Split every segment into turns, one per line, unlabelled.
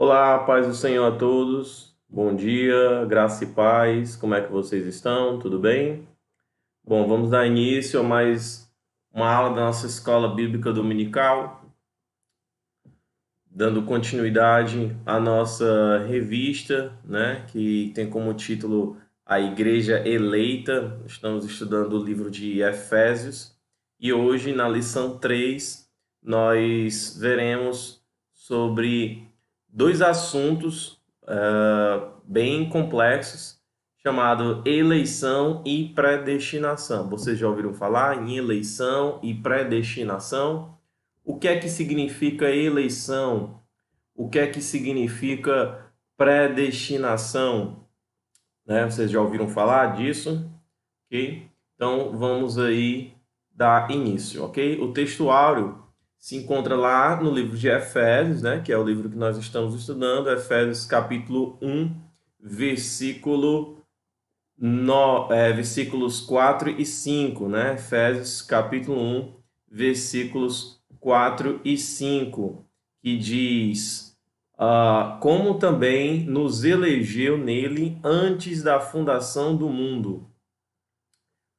Olá, paz do Senhor a todos. Bom dia, graça e paz. Como é que vocês estão? Tudo bem? Bom, vamos dar início a mais uma aula da nossa escola bíblica dominical, dando continuidade à nossa revista, né, que tem como título A Igreja Eleita. Estamos estudando o livro de Efésios e hoje, na lição 3, nós veremos sobre dois assuntos bem complexos, chamado eleição e predestinação. Vocês já ouviram falar em eleição e predestinação? O que é que significa eleição? O que é que significa predestinação? Né? Vocês já ouviram falar disso? Ok? Então vamos aí dar início, ok? O texto áureo se encontra lá no livro de Efésios, né? Que é o livro que nós estamos estudando, Efésios capítulo 1, versículos 4 e 5, né? Efésios capítulo 1, versículos 4 e 5, que diz: como também nos elegeu nele antes da fundação do mundo,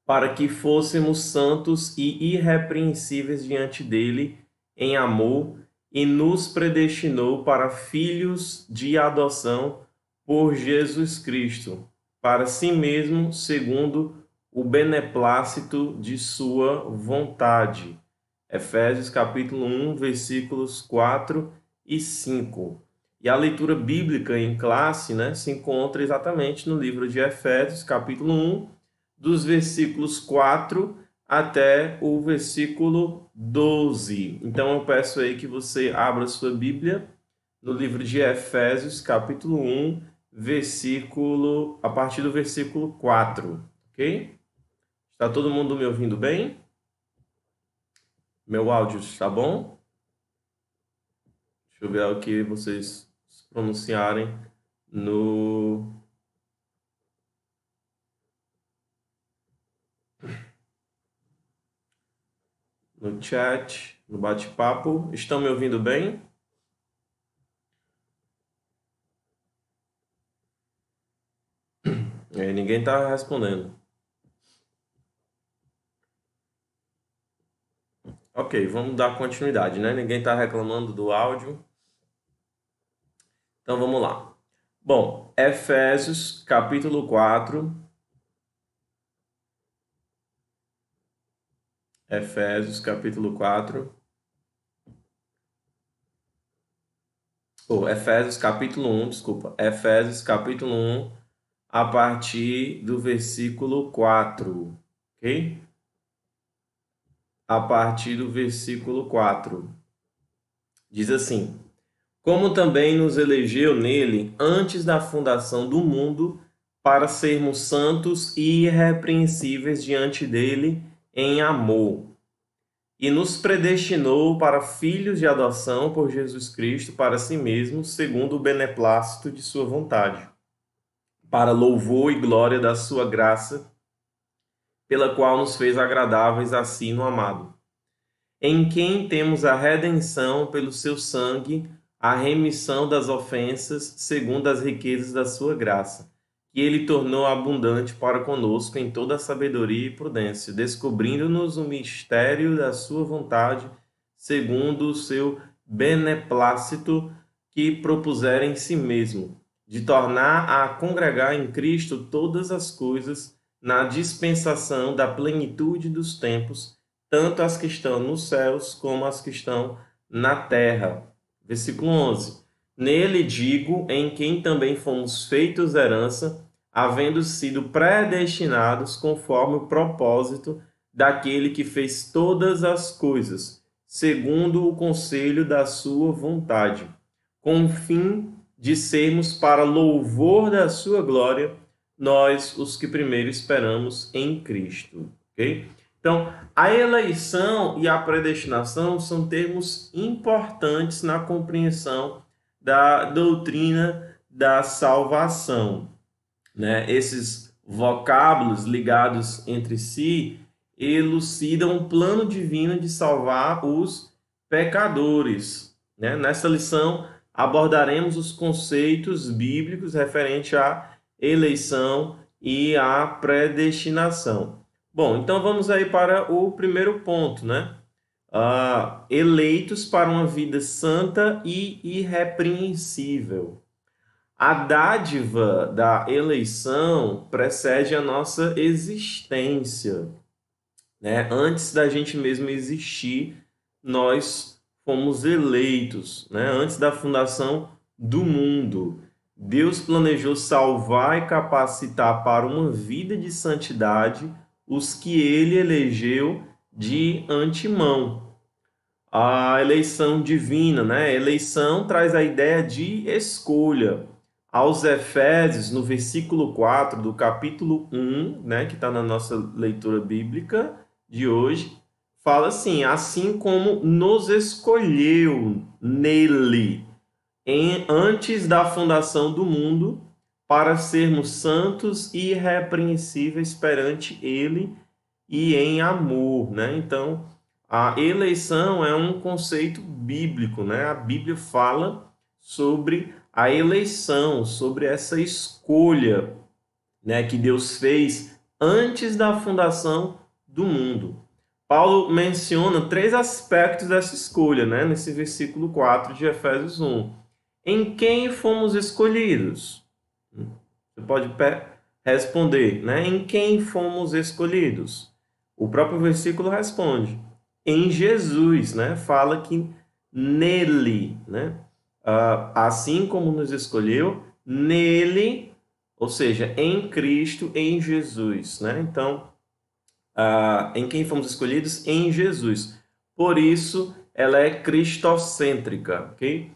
para que fôssemos santos e irrepreensíveis diante dele em amor, e nos predestinou para filhos de adoção por Jesus Cristo, para si mesmo, segundo o beneplácito de sua vontade. Efésios capítulo 1, versículos 4 e 5. E a leitura bíblica em classe, né, se encontra exatamente no livro de Efésios, capítulo 1, dos versículos 4 até o versículo 12. Então eu peço aí que você abra sua Bíblia no livro de Efésios, capítulo 1, a partir do versículo 4, ok? Está todo mundo me ouvindo bem? Meu áudio está bom? Deixa eu ver o que vocês pronunciarem no, no chat, no bate-papo. Estão me ouvindo bem? Ninguém está respondendo. Ok, vamos dar continuidade, né? Ninguém está reclamando do áudio. Então vamos lá. Bom, Efésios capítulo 4. Efésios capítulo 4. Efésios capítulo 1, desculpa. Efésios capítulo 1, a partir do versículo 4. Ok? A partir do versículo 4. Diz assim: como também nos elegeu nele antes da fundação do mundo, para sermos santos e irrepreensíveis diante dele em amor, e nos predestinou para filhos de adoção por Jesus Cristo para si mesmo, segundo o beneplácito de sua vontade, para louvor e glória da sua graça, pela qual nos fez agradáveis a si no amado, em quem temos a redenção pelo seu sangue, a remissão das ofensas, segundo as riquezas da sua graça, que ele tornou abundante para conosco em toda a sabedoria e prudência, descobrindo-nos o mistério da sua vontade, segundo o seu beneplácito que propusera em si mesmo, de tornar a congregar em Cristo todas as coisas na dispensação da plenitude dos tempos, tanto as que estão nos céus como as que estão na terra. Versículo 11. Nele digo, em quem também fomos feitos herança, havendo sido predestinados conforme o propósito daquele que fez todas as coisas, segundo o conselho da sua vontade, com o fim de sermos para louvor da sua glória, nós, os que primeiro esperamos em Cristo. Ok? Então, a eleição e a predestinação são termos importantes na compreensão da doutrina da salvação, né? Esses vocábulos ligados entre si elucidam um plano divino de salvar os pecadores, né? Nessa lição, abordaremos os conceitos bíblicos referentes à eleição e à predestinação. Bom, então vamos aí para o primeiro ponto, né? Eleitos para uma vida santa e irrepreensível. A dádiva da eleição precede a nossa existência, né? Antes da gente mesmo existir, nós fomos eleitos, né? Antes da fundação do mundo. Deus planejou salvar e capacitar para uma vida de santidade os que ele elegeu de antemão. A eleição divina, né? Eleição traz a ideia de escolha. Aos Efésios, no versículo 4 do capítulo 1, né, que está na nossa leitura bíblica de hoje, fala assim como nos escolheu nele, antes da fundação do mundo, para sermos santos e irrepreensíveis perante ele e em amor, né? Então, a eleição é um conceito bíblico, né? A Bíblia fala sobre a eleição, sobre essa escolha, né, que Deus fez antes da fundação do mundo. Paulo menciona três aspectos dessa escolha, né, nesse versículo 4 de Efésios 1. Em quem fomos escolhidos? Você pode responder, né? Em quem fomos escolhidos? O próprio versículo responde: em Jesus, né? Fala que nele, né? Assim como nos escolheu, nele, ou seja, em Cristo, em Jesus, né? Então, em quem fomos escolhidos? Em Jesus. Por isso, ela é cristocêntrica, ok?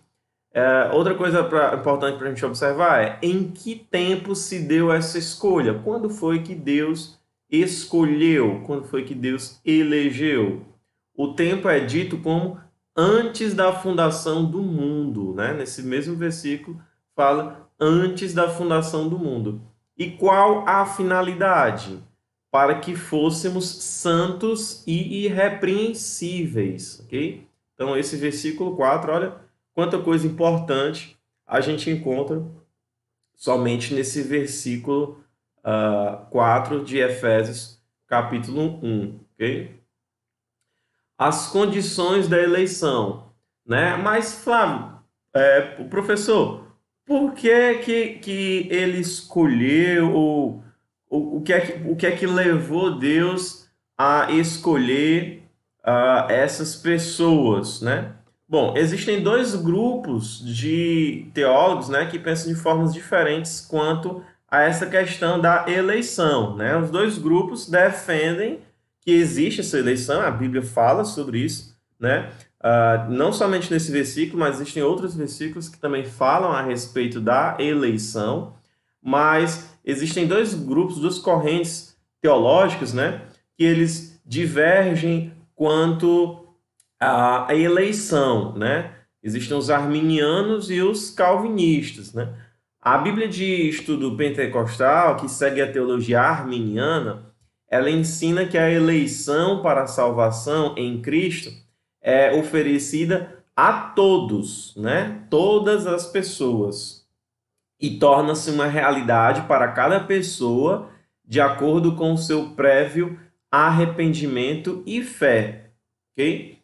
Outra coisa importante para a gente observar é em que tempo se deu essa escolha? Quando foi que Deus escolheu? Quando foi que Deus elegeu? O tempo é dito como antes da fundação do mundo, né? Nesse mesmo versículo fala antes da fundação do mundo. E qual a finalidade? Para que fôssemos santos e irrepreensíveis, ok? Então esse versículo 4, olha quanta coisa importante a gente encontra somente nesse versículo 4 de Efésios, capítulo 1, ok? As condições da eleição, né? Mas, Flávio, o professor, por que ele escolheu, o que é que levou Deus a escolher essas pessoas, né? Bom, existem dois grupos de teólogos, né, que pensam de formas diferentes quanto a essa questão da eleição, né? Os dois grupos defendem que existe essa eleição, a Bíblia fala sobre isso, né? Não somente nesse versículo, mas existem outros versículos que também falam a respeito da eleição, mas existem dois grupos, duas correntes teológicas, né, que eles divergem quanto à eleição, né? Existem os arminianos e os calvinistas, né? A Bíblia de Estudo Pentecostal, que segue a teologia arminiana, ela ensina que a eleição para a salvação em Cristo é oferecida a todos, né? Todas as pessoas. E torna-se uma realidade para cada pessoa de acordo com o seu prévio arrependimento e fé, ok?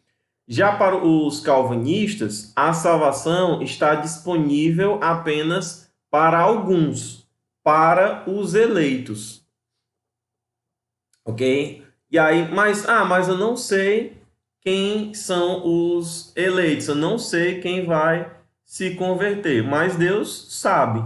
Já para os calvinistas, a salvação está disponível apenas para alguns, para os eleitos, ok? E aí, mas eu não sei quem são os eleitos, eu não sei quem vai se converter, mas Deus sabe,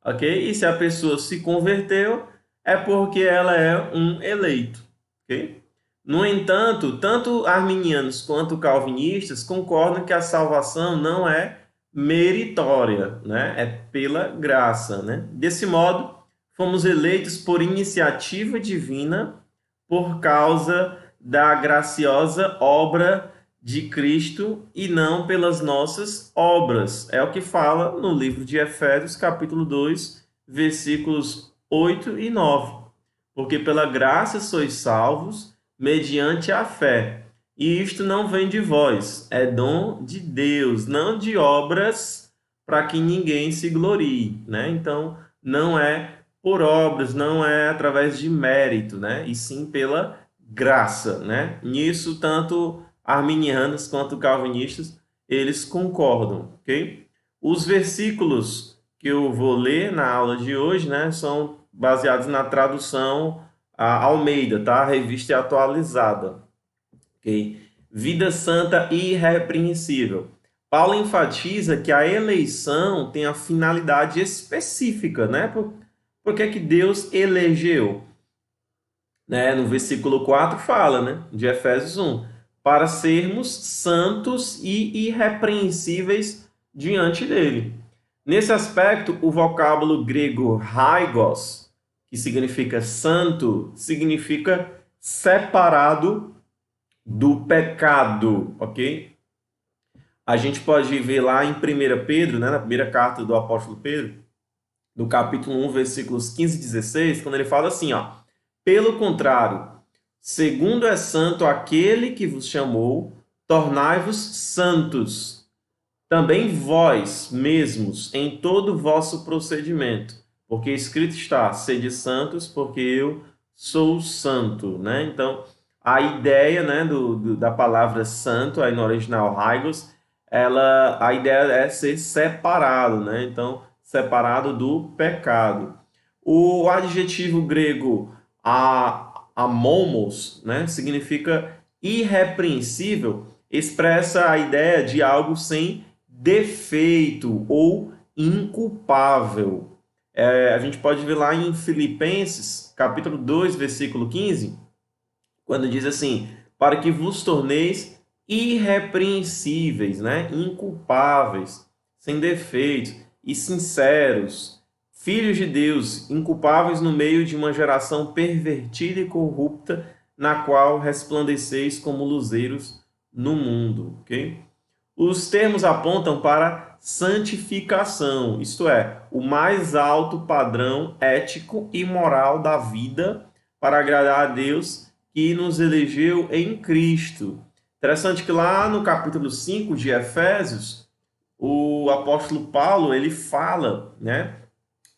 ok? E se a pessoa se converteu, é porque ela é um eleito, ok? No entanto, tanto arminianos quanto calvinistas concordam que a salvação não é meritória, né? É pela graça, né? Desse modo, fomos eleitos por iniciativa divina por causa da graciosa obra de Cristo e não pelas nossas obras. É o que fala no livro de Efésios, capítulo 2, versículos 8 e 9. Porque pela graça sois salvos mediante a fé. E isto não vem de vós, é dom de Deus, não de obras para que ninguém se glorie, né? Então, não é por obras, não é através de mérito, né? E sim pela graça, né? Nisso, tanto arminianos quanto calvinistas, eles concordam, ok? Os versículos que eu vou ler na aula de hoje, né, são baseados na tradução Almeida, tá? A revista atualizada. Ok? Vida santa e irrepreensível. Paulo enfatiza que a eleição tem a finalidade específica, né? Por que que Deus elegeu? Né? No versículo 4 fala, né? De Efésios 1, para sermos santos e irrepreensíveis diante dele. Nesse aspecto, o vocábulo grego hagios, que significa santo, significa separado do pecado, ok? A gente pode ver lá em 1 Pedro, né, na primeira carta do apóstolo Pedro, no capítulo 1, versículos 15 e 16, quando ele fala assim, ó, pelo contrário, segundo é santo aquele que vos chamou, tornai-vos santos, também vós mesmos, em todo o vosso procedimento, porque escrito está, sede santos, porque eu sou santo, né? Então, a ideia, né, da palavra santo, aí no original hagios, a ideia é ser separado, né? Então, separado do pecado. O adjetivo grego amomos, né, significa irrepreensível, expressa a ideia de algo sem defeito ou inculpável. A gente pode ver lá em Filipenses, capítulo 2, versículo 15, quando diz assim, para que vos torneis irrepreensíveis, né? Inculpáveis, sem defeitos e sinceros, filhos de Deus, inculpáveis no meio de uma geração pervertida e corrupta, na qual resplandeceis como luzeiros no mundo, ok? Os termos apontam para santificação, isto é, o mais alto padrão ético e moral da vida para agradar a Deus que nos elegeu em Cristo. Interessante que lá no capítulo 5 de Efésios, o apóstolo Paulo, ele fala, né,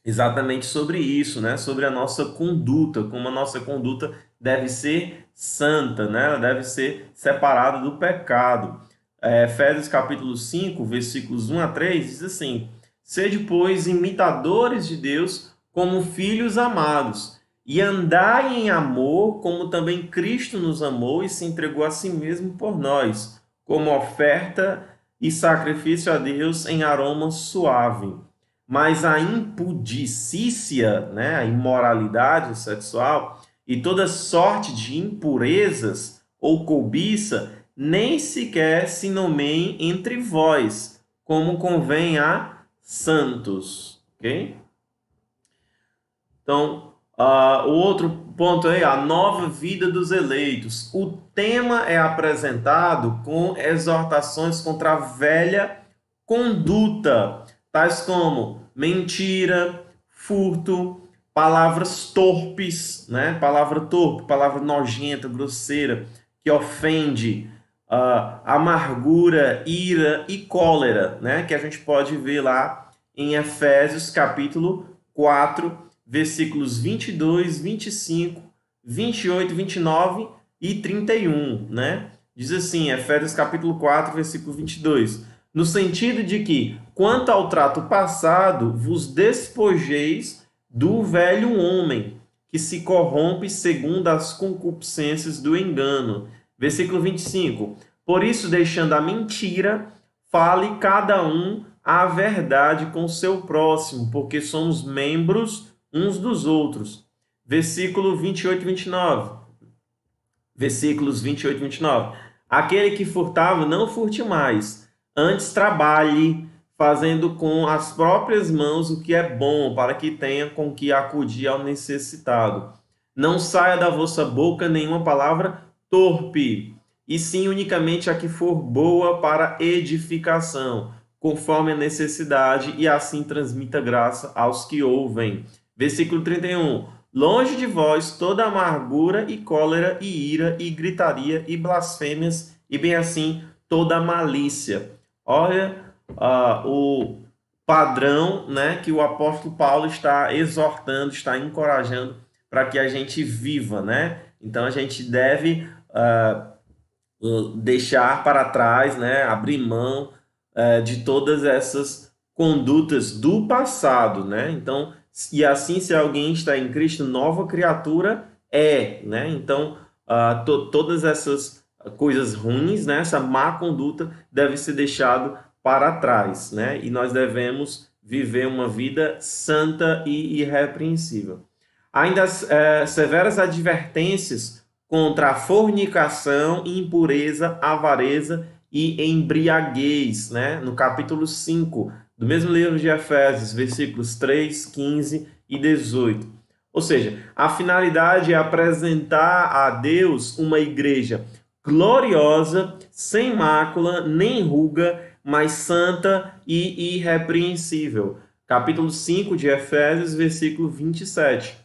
exatamente sobre isso, né, sobre a nossa conduta, como a nossa conduta deve ser santa, né, ela deve ser separada do pecado. Efésios capítulo 5, versículos 1 a 3, diz assim, sede, pois, imitadores de Deus como filhos amados, e andai em amor, como também Cristo nos amou e se entregou a si mesmo por nós, como oferta e sacrifício a Deus em aroma suave. Mas a impudicícia, né, a imoralidade sexual e toda sorte de impurezas ou cobiça nem sequer se nomeiem entre vós, como convém a santos. Ok? Então, o outro ponto é a nova vida dos eleitos. O tema é apresentado com exortações contra a velha conduta, tais como mentira, furto, palavras torpes, né? Palavra torpe, palavra nojenta, grosseira, que ofende, amargura, ira e cólera, né? Que a gente pode ver lá em Efésios capítulo 4, versículos 22, 25, 28, 29 e 31, né? Diz assim, Efésios capítulo 4, versículo 22, no sentido de que, quanto ao trato passado, vos despojeis do velho homem, que se corrompe segundo as concupiscências do engano. Versículo 25, por isso, deixando a mentira, fale cada um a verdade com o seu próximo, porque somos membros uns dos outros. Versículo 28 e 29. Versículos 28 e 29. Aquele que furtava, não furte mais, antes trabalhe, fazendo com as próprias mãos o que é bom, para que tenha com que acudir ao necessitado. Não saia da vossa boca nenhuma palavra torpe, e sim unicamente a que for boa para edificação, conforme a necessidade, e assim transmita graça aos que ouvem. Versículo 31. longe de vós toda amargura e cólera e ira e gritaria e blasfêmias e bem assim toda malícia. Olha o padrão, né, que o apóstolo Paulo está exortando, está encorajando para que a gente viva, né? Então a gente deve deixar para trás, né, abrir mão de todas essas condutas do passado, né? Então, e assim, se alguém está em Cristo, nova criatura é, né? Então, todas essas coisas ruins, né, essa má conduta deve ser deixado para trás, né? E nós devemos viver uma vida santa e irrepreensível. Ainda severas advertências contra a fornicação, impureza, avareza e embriaguez, né? No capítulo 5 do mesmo livro de Efésios, versículos 3, 15 e 18. Ou seja, a finalidade é apresentar a Deus uma igreja gloriosa, sem mácula, nem ruga, mas santa e irrepreensível. Capítulo 5 de Efésios, versículo 27.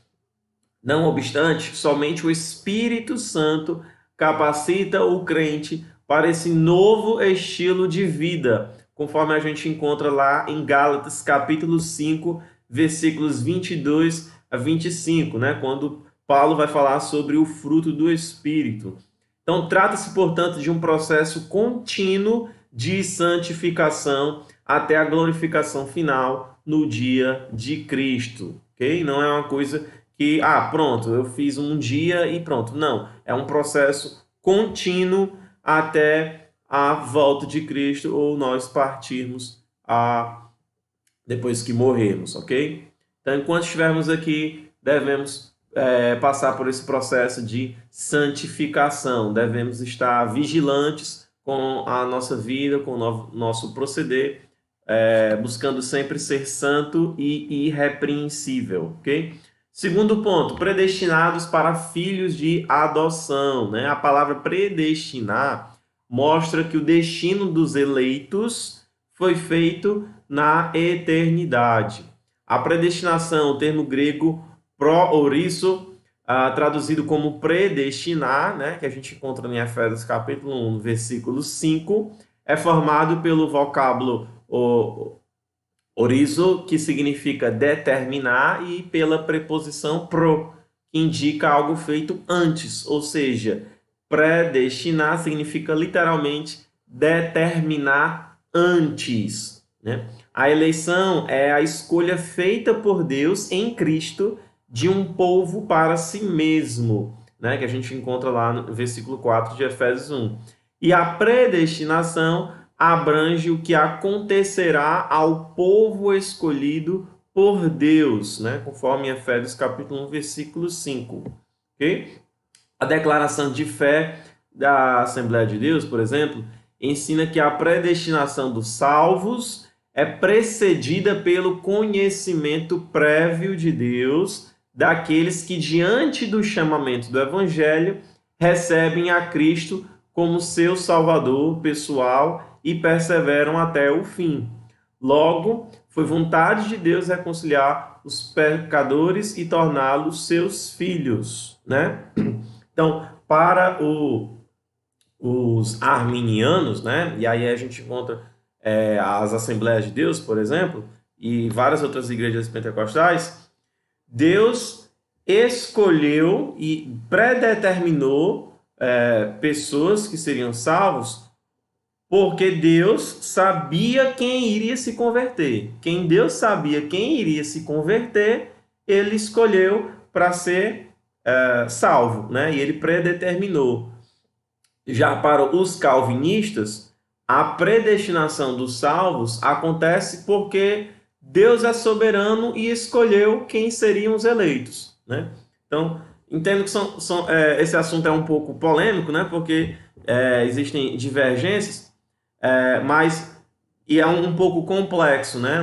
Não obstante, somente o Espírito Santo capacita o crente para esse novo estilo de vida, conforme a gente encontra lá em Gálatas, capítulo 5, versículos 22 a 25, né? Quando Paulo vai falar sobre o fruto do Espírito. Então, trata-se, portanto, de um processo contínuo de santificação até a glorificação final no dia de Cristo, ok? Não é uma coisa que, pronto, eu fiz um dia e pronto. Não, é um processo contínuo até a volta de Cristo ou nós partirmos depois que morrermos, ok? Então, enquanto estivermos aqui, devemos passar por esse processo de santificação, devemos estar vigilantes com a nossa vida, com o nosso proceder, buscando sempre ser santo e irrepreensível, ok? Segundo ponto, predestinados para filhos de adoção, né? A palavra predestinar mostra que o destino dos eleitos foi feito na eternidade. A predestinação, o termo grego proorizo, traduzido como predestinar, né? Que a gente encontra em Efésios capítulo 1, versículo 5, é formado pelo vocábulo orizo, que significa determinar, e pela preposição pro, que indica algo feito antes, ou seja, predestinar significa literalmente determinar antes, né? A eleição é a escolha feita por Deus em Cristo de um povo para si mesmo, né? Que a gente encontra lá no versículo 4 de Efésios 1. E a predestinação abrange o que acontecerá ao povo escolhido por Deus, né? Conforme Efésios capítulo 1, versículo 5. Okay? A declaração de fé da Assembleia de Deus, por exemplo, ensina que a predestinação dos salvos é precedida pelo conhecimento prévio de Deus daqueles que, diante do chamamento do Evangelho, recebem a Cristo como seu Salvador pessoal e perseveram até o fim. Logo, foi vontade de Deus reconciliar os pecadores e torná-los seus filhos, né? Então, para os arminianos, né? E aí a gente encontra as Assembleias de Deus, por exemplo, e várias outras igrejas pentecostais, Deus escolheu e predeterminou pessoas que seriam salvos, porque Deus sabia quem iria se converter. Quem Deus sabia quem iria se converter, ele escolheu para ser salvo, né? E ele predeterminou. Já para os calvinistas, a predestinação dos salvos acontece porque Deus é soberano e escolheu quem seriam os eleitos, né? Então, entendo que esse assunto é um pouco polêmico, né? Porque existem divergências, mas é um pouco complexo, né?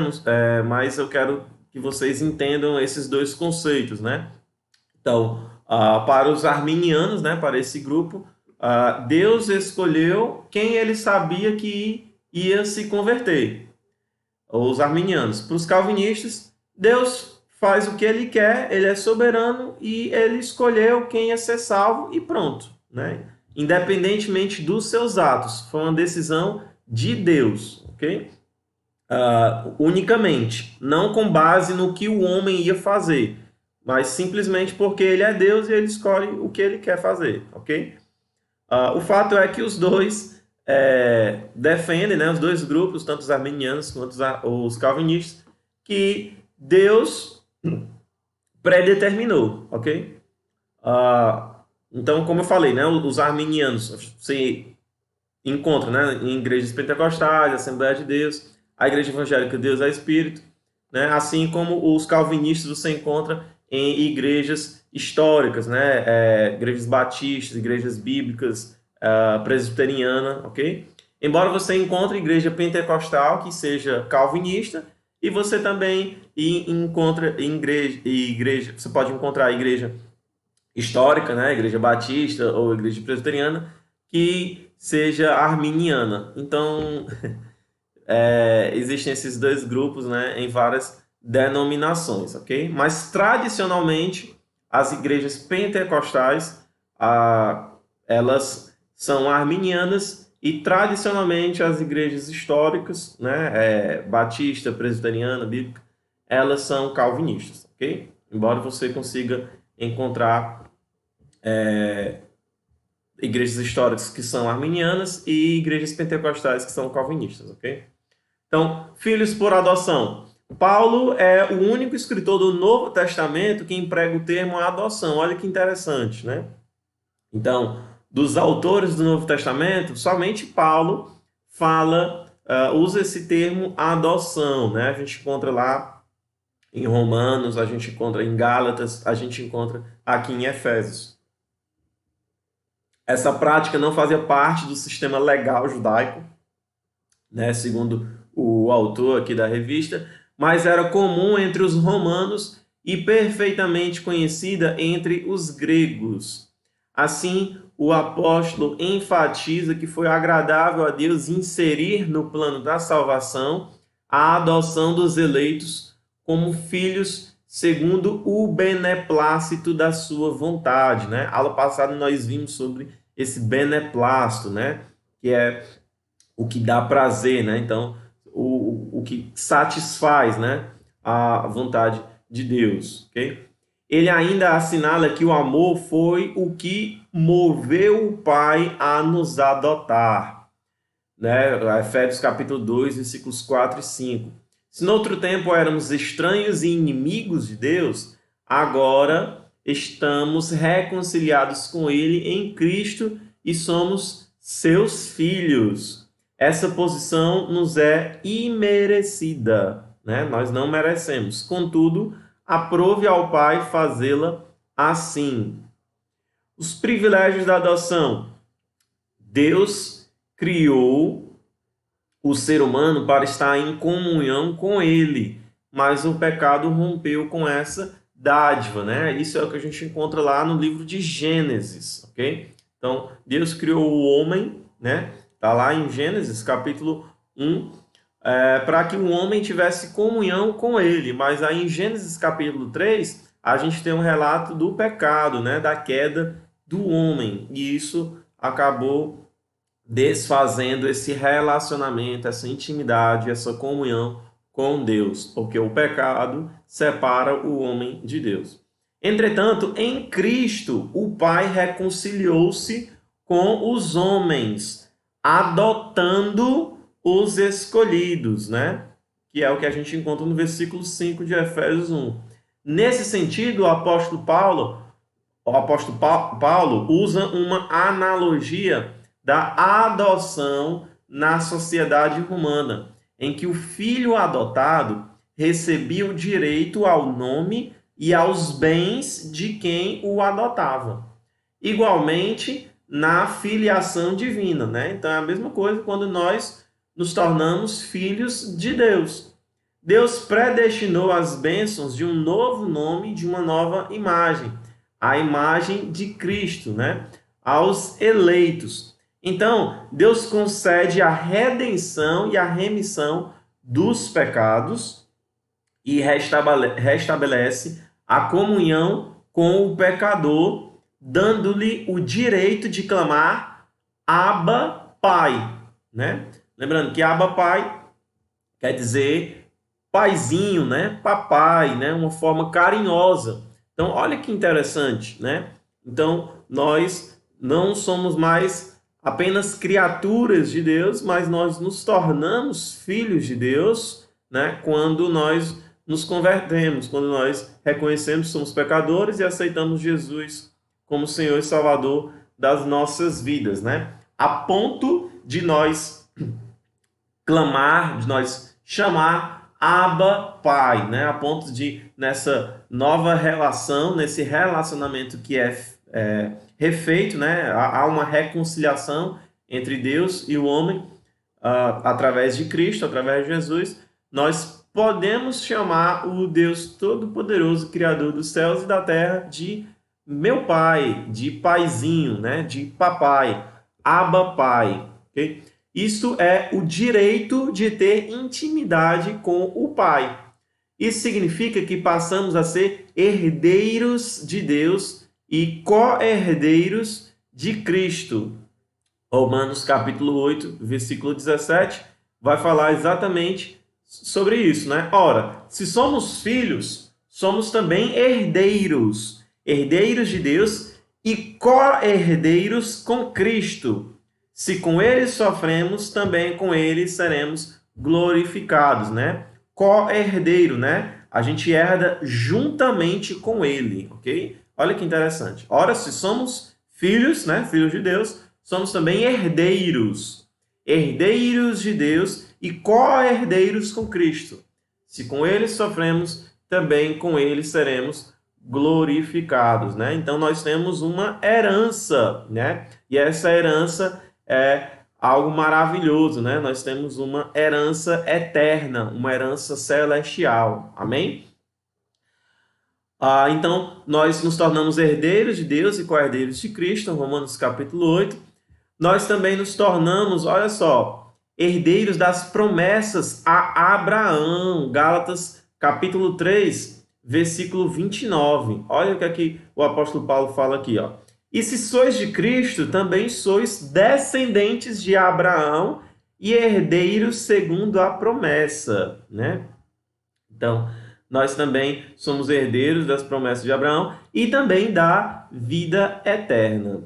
Mas eu quero que vocês entendam esses dois conceitos, né? Então, para os arminianos, né? Para esse grupo, Deus escolheu quem ele sabia que ia se converter, os arminianos. Para os calvinistas, Deus faz o que ele quer, ele é soberano e ele escolheu quem ia ser salvo e pronto, né? Independentemente dos seus atos, foi uma decisão de Deus, ok? Unicamente, não com base no que o homem ia fazer, mas simplesmente porque ele é Deus e ele escolhe o que ele quer fazer, ok? O fato é que os dois defendem, né, os dois grupos, tanto os arminianos quanto os calvinistas, que Deus predeterminou, ok? Então, como eu falei, né, os arminianos se encontram, né, em igrejas pentecostais, Assembleia de Deus, a igreja evangélica Deus é Espírito, né, assim como os calvinistas você encontra em igrejas históricas, né, igrejas batistas, igrejas bíblicas, presbiteriana, ok? Embora você encontre igreja pentecostal que seja calvinista, e você também encontra igreja, você pode encontrar a igreja histórica, né, igreja batista ou igreja presbiteriana, que seja arminiana. Então, existem esses dois grupos, né, em várias denominações, ok? Mas tradicionalmente as igrejas pentecostais, elas são arminianas e tradicionalmente as igrejas históricas, né, batista, presbiteriana, bíblica, elas são calvinistas, ok? Embora você consiga encontrar igrejas históricas que são arminianas e igrejas pentecostais que são calvinistas, ok? Então, filhos por adoção. Paulo é o único escritor do Novo Testamento que emprega o termo adoção. Olha que interessante, né? Então, dos autores do Novo Testamento, somente Paulo usa esse termo adoção, né? A gente encontra lá em Romanos, a gente encontra em Gálatas, a gente encontra aqui em Efésios. Essa prática não fazia parte do sistema legal judaico, né, segundo o autor aqui da revista, mas era comum entre os romanos e perfeitamente conhecida entre os gregos. Assim, o apóstolo enfatiza que foi agradável a Deus inserir no plano da salvação a adoção dos eleitos como filhos segundo o beneplácito da sua vontade, né? Aula passada nós vimos sobre esse beneplácito, né? Que é o que dá prazer, né? Então, o que satisfaz, né, a vontade de Deus, ok? Ele ainda assinala que o amor foi o que moveu o Pai a nos adotar, né? Efésios capítulo 2, versículos 4 e 5. Se no outro tempo éramos estranhos e inimigos de Deus, agora estamos reconciliados com Ele em Cristo e somos seus filhos. Essa posição nos é imerecida, né? Nós não merecemos. Contudo, aprove ao Pai fazê-la assim. Os privilégios da adoção. Deus criou o ser humano para estar em comunhão com Ele, mas o pecado rompeu com essa dádiva, né? Isso é o que a gente encontra lá no livro de Gênesis, ok? Então, Deus criou o homem, né? Está lá em Gênesis, capítulo 1, para que o homem tivesse comunhão com ele. Mas aí em Gênesis, capítulo 3, a gente tem um relato do pecado, né, da queda do homem. E isso acabou desfazendo esse relacionamento, essa intimidade, essa comunhão com Deus. Porque o pecado separa o homem de Deus. Entretanto, em Cristo, o Pai reconciliou-se com os homens, adotando os escolhidos, né? Que é o que a gente encontra no versículo 5 de Efésios 1. Nesse sentido, o apóstolo Paulo usa uma analogia da adoção na sociedade romana, em que o filho adotado recebia o direito ao nome e aos bens de quem o adotava. Igualmente, na filiação divina, né? Então é a mesma coisa quando nós nos tornamos filhos de Deus. Deus predestinou as bênçãos de um novo nome, de uma nova imagem, a imagem de Cristo, né? Aos eleitos. Então, Deus concede a redenção e a remissão dos pecados e restabelece a comunhão com o pecador, dando-lhe o direito de clamar Abba, Pai, né? Lembrando que Abba, Pai quer dizer paizinho, né? Papai, né? Uma forma carinhosa. Então, olha que interessante, né? Então, nós não somos mais apenas criaturas de Deus, mas nós nos tornamos filhos de Deus, né? Quando nós nos convertemos, quando nós reconhecemos que somos pecadores e aceitamos Jesus como Senhor e Salvador das nossas vidas, né? A ponto de nós clamar, de nós chamar Abba Pai, né? A ponto de, nessa nova relação, nesse relacionamento que é refeito, né? Há uma reconciliação entre Deus e o homem, através de Cristo, através de Jesus, nós podemos chamar o Deus Todo-Poderoso, Criador dos céus e da terra, de meu pai, de paizinho, né? De papai, Abba Pai, ok? Isso é o direito de ter intimidade com o Pai. Isso significa que passamos a ser herdeiros de Deus e co-herdeiros de Cristo. Romanos capítulo 8, versículo 17, vai falar exatamente sobre isso, né? Ora, se somos filhos, somos também herdeiros, herdeiros de Deus e co-herdeiros com Cristo. Se com ele sofremos, também com ele seremos glorificados, né? Co-herdeiro, né? A gente herda juntamente com ele, ok? Olha que interessante. Ora, se somos filhos, né? Filhos de Deus, somos também herdeiros. Herdeiros de Deus e co-herdeiros com Cristo. Se com ele sofremos, também com ele seremos glorificados, né? Então nós temos uma herança, né? E essa herança é algo maravilhoso, né? Nós temos uma herança eterna, uma herança celestial. Amém? Então, nós nos tornamos herdeiros de Deus e co-herdeiros de Cristo, Romanos capítulo 8. Nós também nos tornamos, olha só, herdeiros das promessas a Abraão, Gálatas capítulo 3, versículo 29. Olha o que aqui o apóstolo Paulo fala aqui, ó. E se sois de Cristo, também sois descendentes de Abraão e herdeiros segundo a promessa, né? Então, nós também somos herdeiros das promessas de Abraão e também da vida eterna,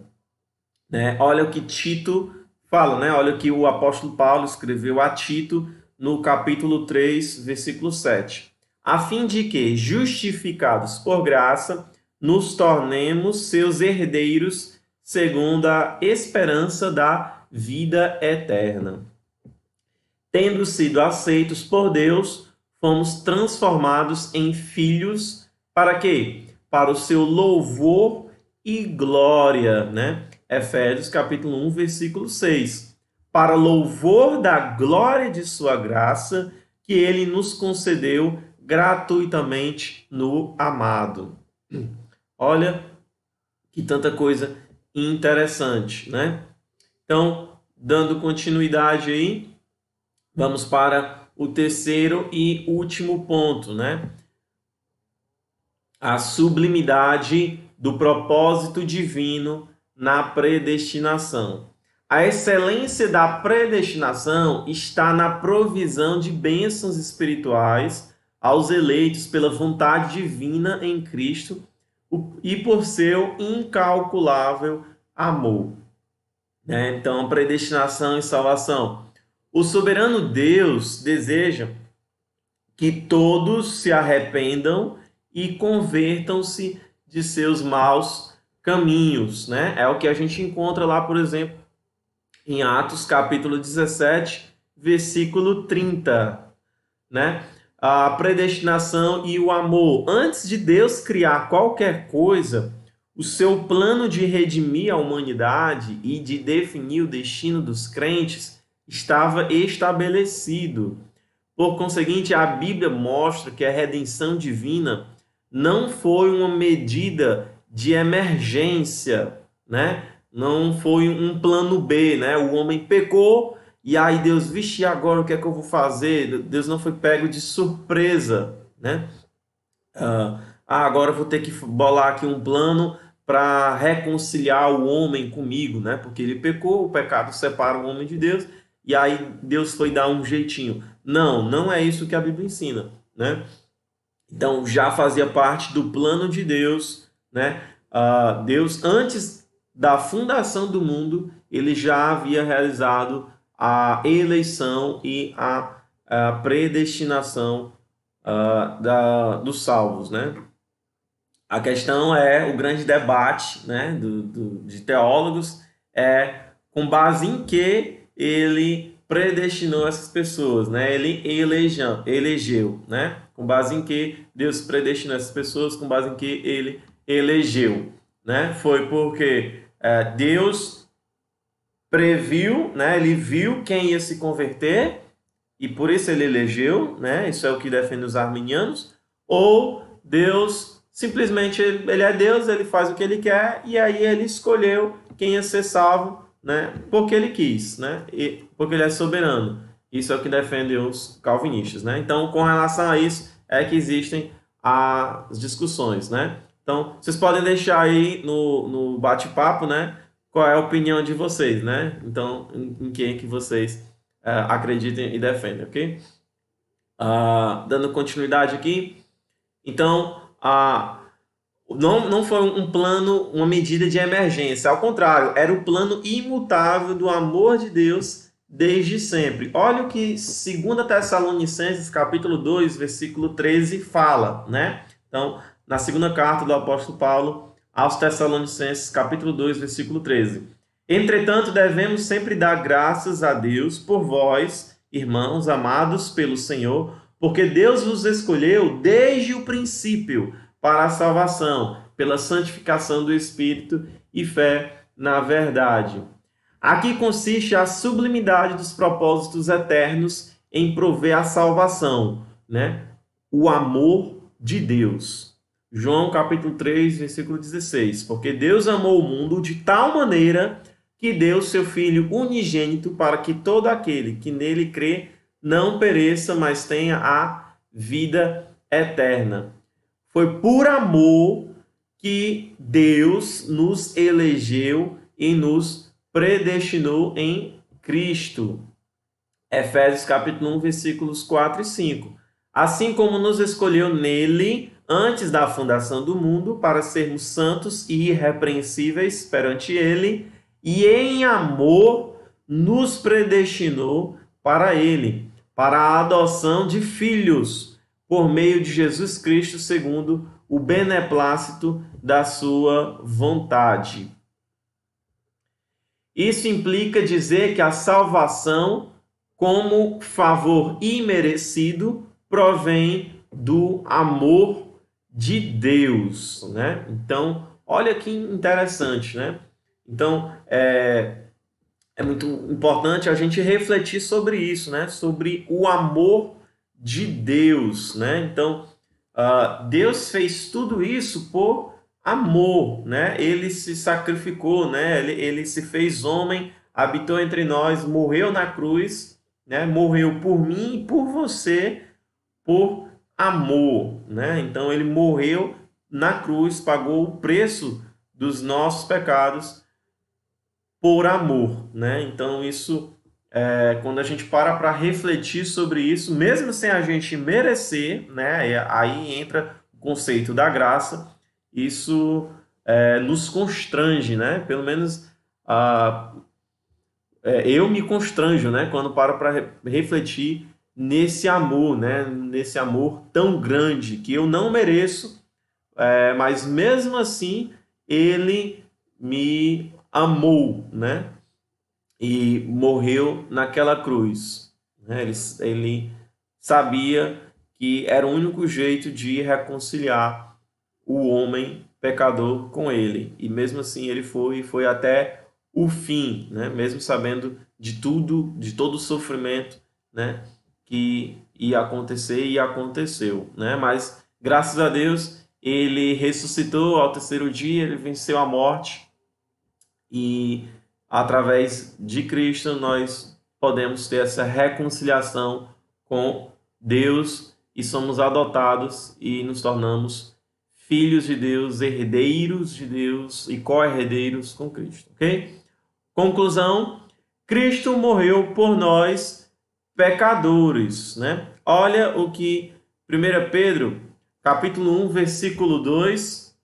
né? Olha o que Tito fala, né? Olha o que o apóstolo Paulo escreveu a Tito no capítulo 3, versículo 7. A fim de que, justificados por graça, nos tornemos seus herdeiros segundo a esperança da vida eterna. Tendo sido aceitos por Deus, fomos transformados em filhos para quê? Para o seu louvor e glória, né? Efésios capítulo 1, versículo 6. Para louvor da glória de sua graça, que ele nos concedeu gratuitamente no amado. Olha que tanta coisa interessante, né? Então, dando continuidade aí, vamos para o terceiro e último ponto, né? A sublimidade do propósito divino na predestinação. A excelência da predestinação está na provisão de bênçãos espirituais aos eleitos pela vontade divina em Cristo e por seu incalculável amor. Então, predestinação e salvação. O soberano Deus deseja que todos se arrependam e convertam-se de seus maus caminhos, né? É o que a gente encontra lá, por exemplo, em Atos capítulo 17, versículo 30, né? A predestinação e o amor. Antes de Deus criar qualquer coisa, o seu plano de redimir a humanidade e de definir o destino dos crentes estava estabelecido. Por conseguinte, a Bíblia mostra que a redenção divina não foi uma medida de emergência, né? Não foi um plano B, né? O homem pecou e aí Deus, vixe, agora o que é que eu vou fazer? Deus não foi pego de surpresa, né? Agora eu vou ter que bolar aqui um plano para reconciliar o homem comigo, né? Porque ele pecou, o pecado separa o homem de Deus, e aí Deus foi dar um jeitinho. Não, não é isso que a Bíblia ensina, né? Então já fazia parte do plano de Deus, né? Deus, antes da fundação do mundo, ele já havia realizado a eleição e a predestinação dos salvos, né? A questão é o grande debate, né, de teólogos é com base em que ele predestinou essas pessoas, né? Ele elegeu, né? Com base em que Deus predestinou essas pessoas, com base em que ele elegeu, né? Foi porque Deus previu, né? Ele viu quem ia se converter e por isso ele elegeu, né? Isso é o que defendem os arminianos. Ou Deus simplesmente ele é Deus, ele faz o que ele quer e aí ele escolheu quem ia ser salvo, né? Porque ele quis, né? E porque ele é soberano. Isso é o que defendem os calvinistas, né? Então, com relação a isso é que existem as discussões, né? Então, vocês podem deixar aí no bate-papo, né? Qual é a opinião de vocês, né? Então, em quem que vocês acreditem e defendem, ok? Dando continuidade aqui. Então, não foi um plano, uma medida de emergência. Ao contrário, era o plano imutável do amor de Deus desde sempre. Olha o que 2 Tessalonicenses, capítulo 2, versículo 13, fala, né? Então, na segunda carta do apóstolo Paulo aos Tessalonicenses, capítulo 2, versículo 13. Entretanto, devemos sempre dar graças a Deus por vós, irmãos amados pelo Senhor, porque Deus vos escolheu desde o princípio para a salvação, pela santificação do Espírito e fé na verdade. Aqui consiste a sublimidade dos propósitos eternos em prover a salvação, né? O amor de Deus. João capítulo 3, versículo 16. Porque Deus amou o mundo de tal maneira que deu seu Filho unigênito para que todo aquele que nele crê não pereça, mas tenha a vida eterna. Foi por amor que Deus nos elegeu e nos predestinou em Cristo. Efésios capítulo 1, versículos 4 e 5. Assim como nos escolheu nele antes da fundação do mundo para sermos santos e irrepreensíveis perante ele, e em amor nos predestinou para ele, para a adoção de filhos, por meio de Jesus Cristo, segundo o beneplácito da sua vontade. Isso implica dizer que a salvação, como favor imerecido, provém do amor de Deus, né? Então, olha que interessante, né? Então, é muito importante a gente refletir sobre isso, né? Sobre o amor de Deus, né? Então, Deus fez tudo isso por amor, né? Ele se sacrificou, né? Ele se fez homem, habitou entre nós, morreu na cruz, né? Morreu por mim e por você, por amor, né? Então ele morreu na cruz, pagou o preço dos nossos pecados por amor, né? Então isso quando a gente para refletir sobre isso, mesmo sem a gente merecer, né? Aí entra o conceito da graça. Isso nos constrange, né? Pelo menos eu me constranjo, né? Quando paro para refletir nesse amor, né? Nesse amor tão grande que eu não mereço, mas mesmo assim ele me amou, né? E morreu naquela cruz, né? Ele sabia que era o único jeito de reconciliar o homem pecador com ele. E mesmo assim ele foi até o fim, né? Mesmo sabendo de tudo, de todo o sofrimento, né? Que ia acontecer e aconteceu, né? Mas graças a Deus ele ressuscitou ao terceiro dia, ele venceu a morte e através de Cristo nós podemos ter essa reconciliação com Deus e somos adotados e nos tornamos filhos de Deus, herdeiros de Deus e co-herdeiros com Cristo, ok? Conclusão, Cristo morreu por nós, pecadores, né? Olha o que 1 Pedro, capítulo 1, versículo 2,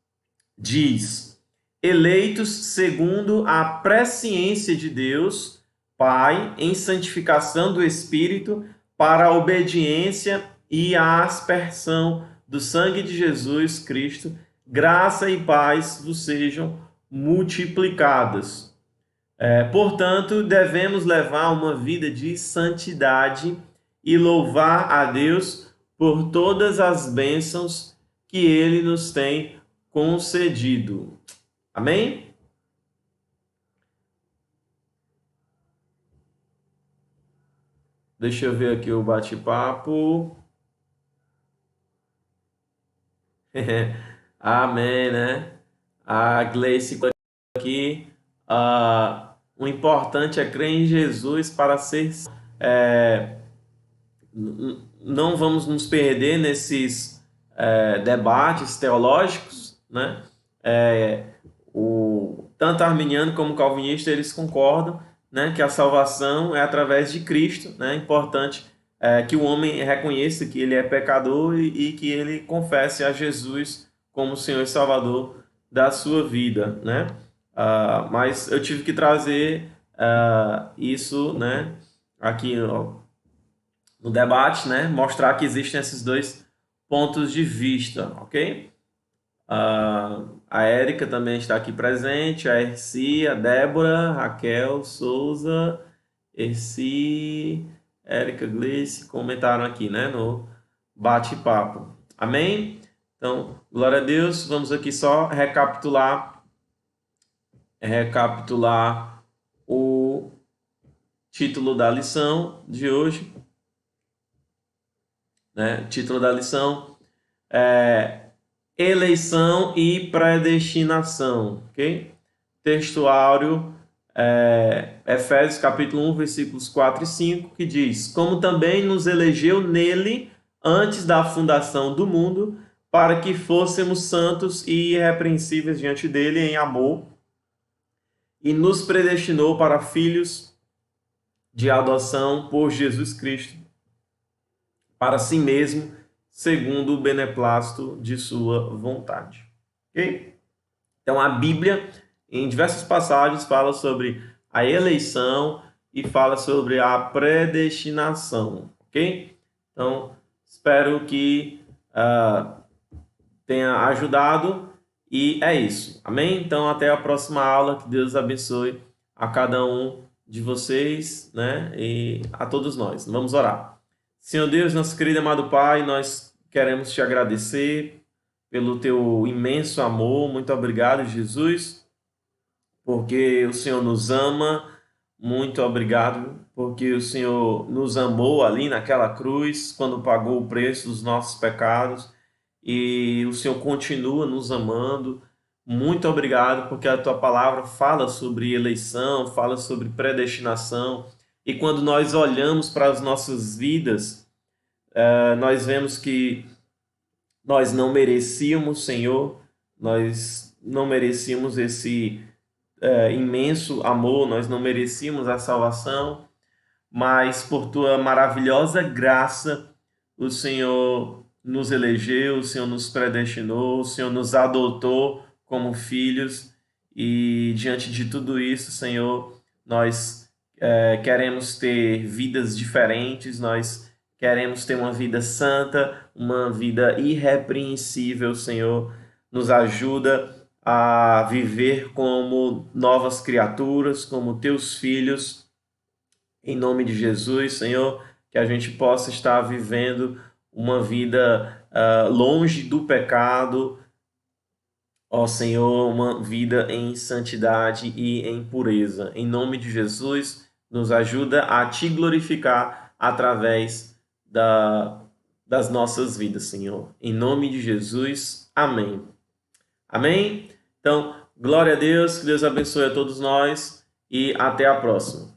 diz: eleitos segundo a presciência de Deus, Pai, em santificação do Espírito, para a obediência e a aspersão do sangue de Jesus Cristo, graça e paz vos sejam multiplicadas. Portanto, devemos levar uma vida de santidade e louvar a Deus por todas as bênçãos que Ele nos tem concedido. Amém? Deixa eu ver aqui o bate-papo. Amém, né? A Gleice aqui. O importante é crer em Jesus para ser. Não vamos nos perder nesses debates teológicos, né? Tanto arminiano como calvinista eles concordam, né, que a salvação é através de Cristo, né? É importante que o homem reconheça que ele é pecador e que ele confesse a Jesus como Senhor e Salvador da sua vida, né? Mas eu tive que trazer isso, né, aqui no debate, né, mostrar que existem esses dois pontos de vista, ok? A Érica também está aqui presente, a Erci, a Débora, Raquel, Souza, Erci, Érica, Gleice, comentaram aqui, né, no bate-papo. Amém? Então, glória a Deus. Vamos aqui só recapitular o título da lição de hoje, né? Título da lição é eleição e predestinação, ok? Textuário, Efésios capítulo 1, versículos 4 e 5, que diz: como também nos elegeu nele antes da fundação do mundo, para que fôssemos santos e irrepreensíveis diante dele em amor, e nos predestinou para filhos de adoção por Jesus Cristo, para si mesmo, segundo o beneplácito de sua vontade. Ok? Então, a Bíblia, em diversas passagens, fala sobre a eleição e fala sobre a predestinação. Ok? Então, espero que tenha ajudado e é isso. Amém? Então, até a próxima aula. Que Deus abençoe a cada um de vocês, né? E a todos nós. Vamos orar. Senhor Deus, nosso querido e amado Pai, nós queremos te agradecer pelo teu imenso amor. Muito obrigado, Jesus, porque o Senhor nos ama. Muito obrigado, porque o Senhor nos amou ali naquela cruz, quando pagou o preço dos nossos pecados, e o Senhor continua nos amando. Muito obrigado, porque a tua palavra fala sobre eleição, fala sobre predestinação, e quando nós olhamos para as nossas vidas, nós vemos que nós não merecíamos, Senhor, nós não merecíamos esse imenso amor, nós não merecíamos a salvação, mas por tua maravilhosa graça, o Senhor nos elegeu, o Senhor nos predestinou, o Senhor nos adotou como filhos, e diante de tudo isso, Senhor, nós queremos ter vidas diferentes, nós queremos ter uma vida santa, uma vida irrepreensível, Senhor. Nos ajuda a viver como novas criaturas, como teus filhos, em nome de Jesus, Senhor, que a gente possa estar vivendo uma vida longe do pecado, ó Senhor, uma vida em santidade e em pureza. Em nome de Jesus, nos ajuda a te glorificar através das nossas vidas, Senhor. Em nome de Jesus, amém. Amém? Então, glória a Deus, que Deus abençoe a todos nós e até a próxima.